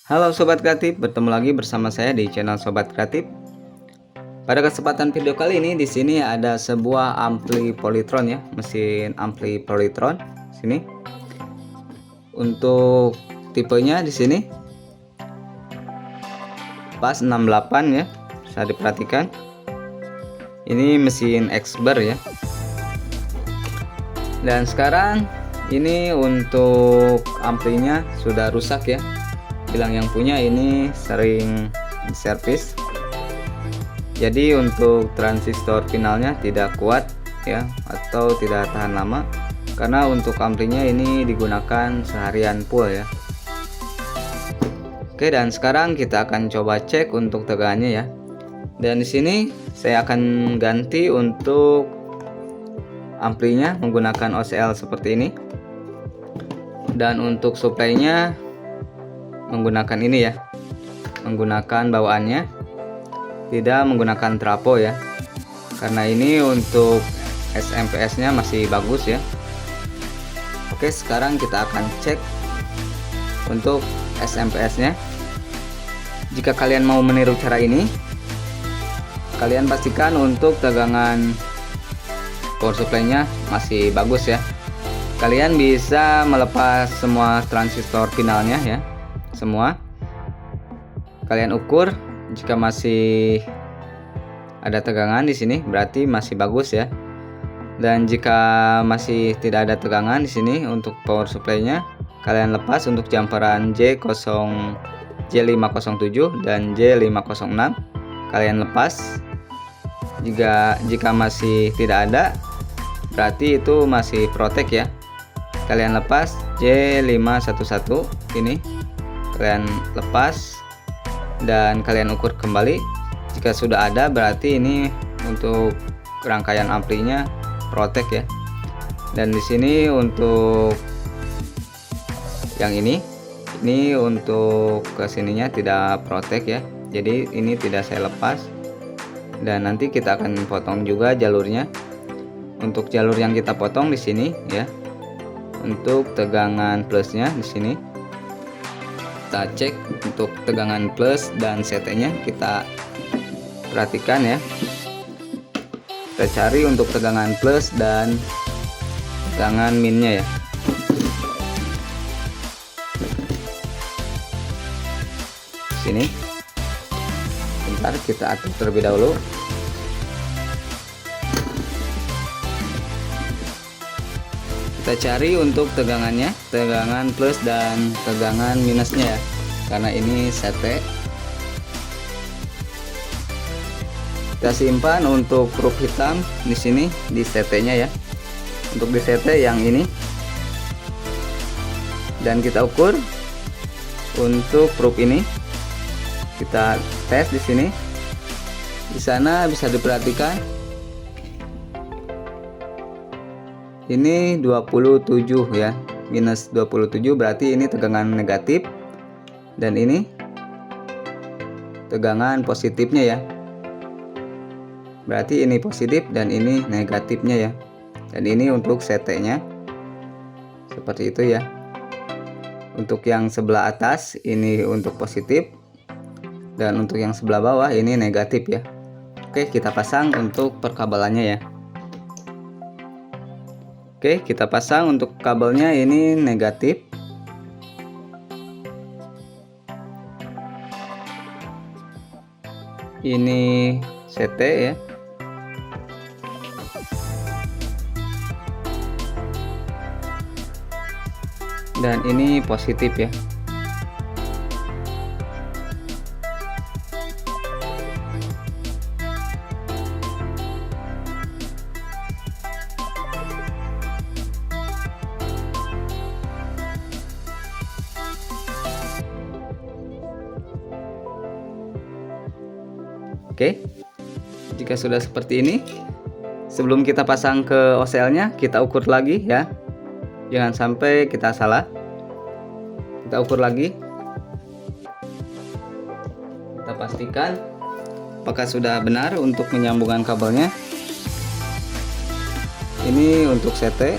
Halo Sobat Kreatif, bertemu lagi bersama saya di channel Sobat Kreatif. Pada kesempatan video kali ini di sini ada sebuah ampli Polytron ya, mesin ampli Polytron. Sini. Untuk tipenya di sini pas 68 ya, bisa diperhatikan. Ini mesin Xber ya. Dan sekarang ini untuk amplinya sudah rusak ya. Bilang yang punya ini sering diservis, jadi untuk transistor finalnya tidak kuat ya, atau tidak tahan lama, karena untuk amplinya ini digunakan seharian full ya. Oke, dan sekarang kita akan coba cek untuk tegangannya ya. Dan di sini saya akan ganti untuk amplinya menggunakan OCL seperti ini, dan untuk supply-nya menggunakan ini ya, menggunakan bawaannya, tidak menggunakan trafo ya, karena ini untuk SMP-S nya masih bagus ya. Oke, sekarang kita akan cek untuk SMP-S nya. Jika kalian mau meniru cara ini, kalian pastikan untuk tegangan power supply nya masih bagus ya. Kalian bisa melepas semua transistor finalnya ya, semua kalian ukur. Jika masih ada tegangan di sini berarti masih bagus ya, dan jika masih tidak ada tegangan di sini untuk power supply-nya, kalian lepas untuk jumperan J507 dan J506, kalian lepas. Jika masih tidak ada berarti itu masih protek ya, kalian lepas J511 ini, kalian lepas dan kalian ukur kembali. Jika sudah ada berarti ini untuk rangkaian amplinya protek ya. Dan di sini untuk yang ini untuk kesininya tidak protek ya, jadi ini tidak saya lepas. Dan nanti kita akan potong juga jalurnya. Untuk jalur yang kita potong di sini ya, untuk tegangan plusnya di sini kita cek untuk tegangan plus dan CT nya kita perhatikan ya. Kita cari untuk tegangan plus dan tegangan minnya ya. Sini bentar, kita atur terlebih dahulu. Kita cari untuk tegangannya, tegangan plus dan tegangan minusnya ya, karena ini CT. Kita simpan untuk huruf hitam di sini di CT-nya ya. Untuk di CT yang ini, dan kita ukur untuk huruf ini. Kita tes di sini. Di sana bisa diperhatikan ini 27 ya, minus 27 berarti ini tegangan negatif, dan ini tegangan positifnya ya, berarti ini positif dan ini negatifnya ya. Dan ini untuk CT nya seperti itu ya. Untuk yang sebelah atas ini untuk positif, dan untuk yang sebelah bawah ini negatif ya. Oke, kita pasang untuk perkabelannya ya. Oke, kita pasang untuk kabelnya, ini negatif. Ini CT ya. Dan ini positif ya. Oke, jika sudah seperti ini, sebelum kita pasang ke OCL-nya, kita ukur lagi ya. Jangan sampai kita salah. Kita ukur lagi. Kita pastikan apakah sudah benar untuk menyambungkan kabelnya. Ini untuk CT,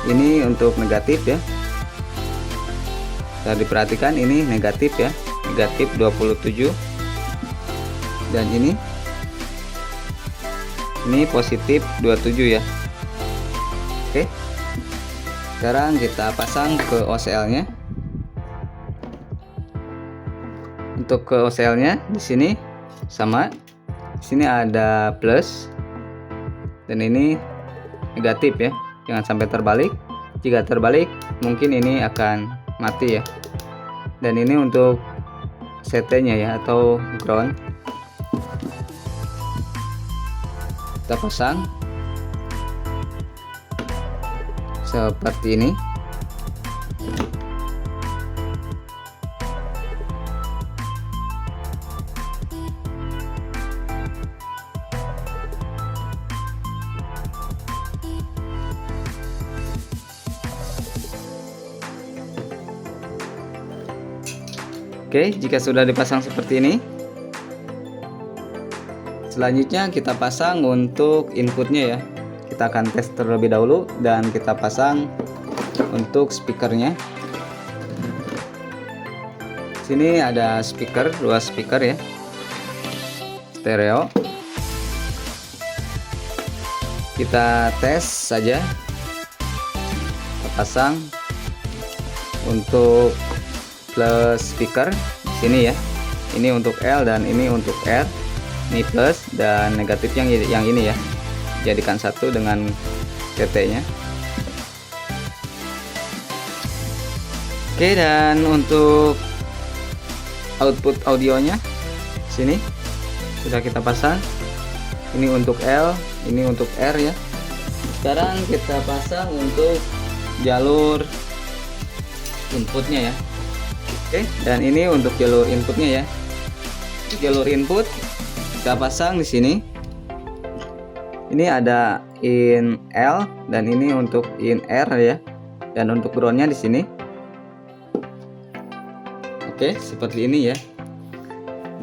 ini untuk negatif ya. Bisa diperhatikan ini negatif ya, negatif 27, dan ini positif 27 ya. Oke, sekarang kita pasang ke OCL nya. Untuk ke OCL nya di sini sama, di sini ada plus dan ini negatif ya, jangan sampai terbalik. Jika terbalik mungkin ini akan mati ya. Dan ini untuk CT nya ya, atau ground. Kita pasang seperti ini. Oke, jika sudah dipasang seperti ini, selanjutnya kita pasang untuk inputnya ya. Kita akan tes terlebih dahulu dan kita pasang untuk speakernya. Sini ada speaker, 2 speaker ya, stereo. Kita tes saja. Kita pasang untuk plus speaker di sini ya. Ini untuk L dan ini untuk R. Ini plus dan negatif yang ini ya. Jadikan satu dengan CT-nya. Oke, dan untuk output audionya sini sudah kita pasang. Ini untuk L, ini untuk R ya. Sekarang kita pasang untuk jalur inputnya ya. Oke, dan ini untuk jalur inputnya ya. Jalur input kita pasang di sini. Ini ada in L dan ini untuk in R ya. Dan untuk groundnya di sini. Oke, seperti ini ya.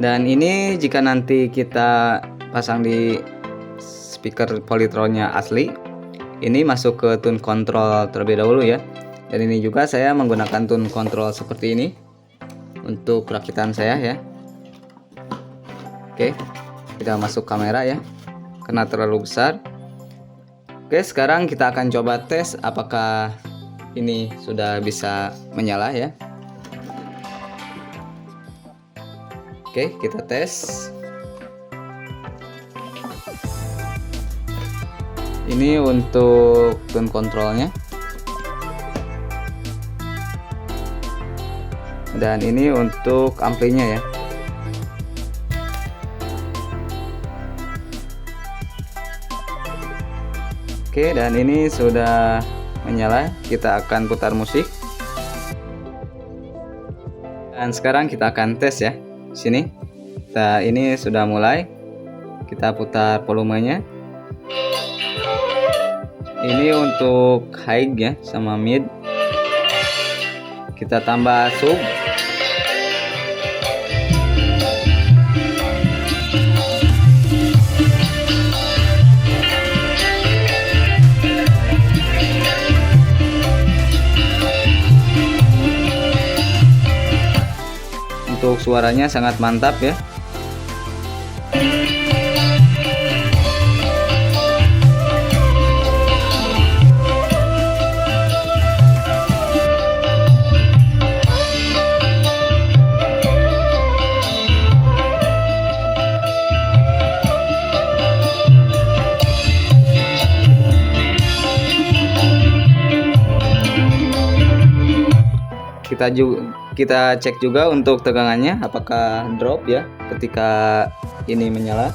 Dan ini jika nanti kita pasang di speaker Polytron-nya asli, ini masuk ke tune control terlebih dahulu ya. Dan ini juga saya menggunakan tune control seperti ini untuk rakitan saya ya. Oke, kita masuk kamera ya, karena terlalu besar. Oke, sekarang kita akan coba tes apakah ini sudah bisa menyala ya. Oke, kita tes. Ini untuk tune controlnya. Dan ini untuk amplinya ya. Oke, dan ini sudah menyala. Kita akan putar musik. Dan sekarang kita akan tes ya. Sini. Ini sudah mulai. Kita putar volumenya. Ini untuk high ya sama mid. Kita tambah sub. Untuk suaranya sangat mantap ya. Kita cek juga untuk tegangannya apakah drop ya ketika ini menyala.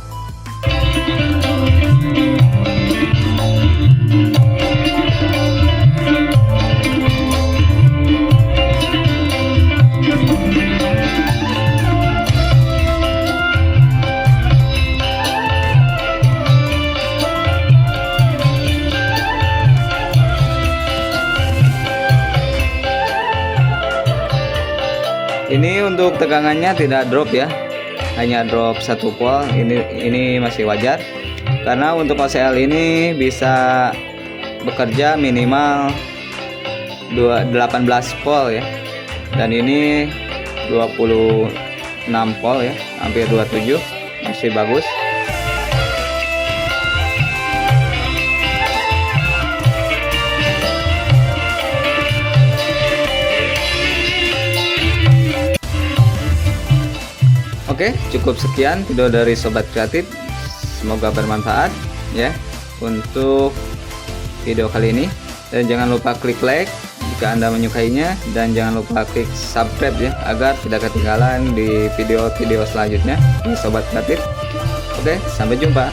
Ini untuk tegangannya tidak drop ya, hanya drop 1 volt. Ini masih wajar karena untuk OCL ini bisa bekerja minimal 18 volt ya. Dan ini 26 volt ya, hampir 27, masih bagus. Oke, cukup sekian video dari Sobat Kreatif. Semoga bermanfaat ya untuk video kali ini. Dan jangan lupa klik like jika Anda menyukainya, dan jangan lupa klik subscribe ya agar tidak ketinggalan di video-video selanjutnya di Sobat Kreatif. Oke, sampai jumpa.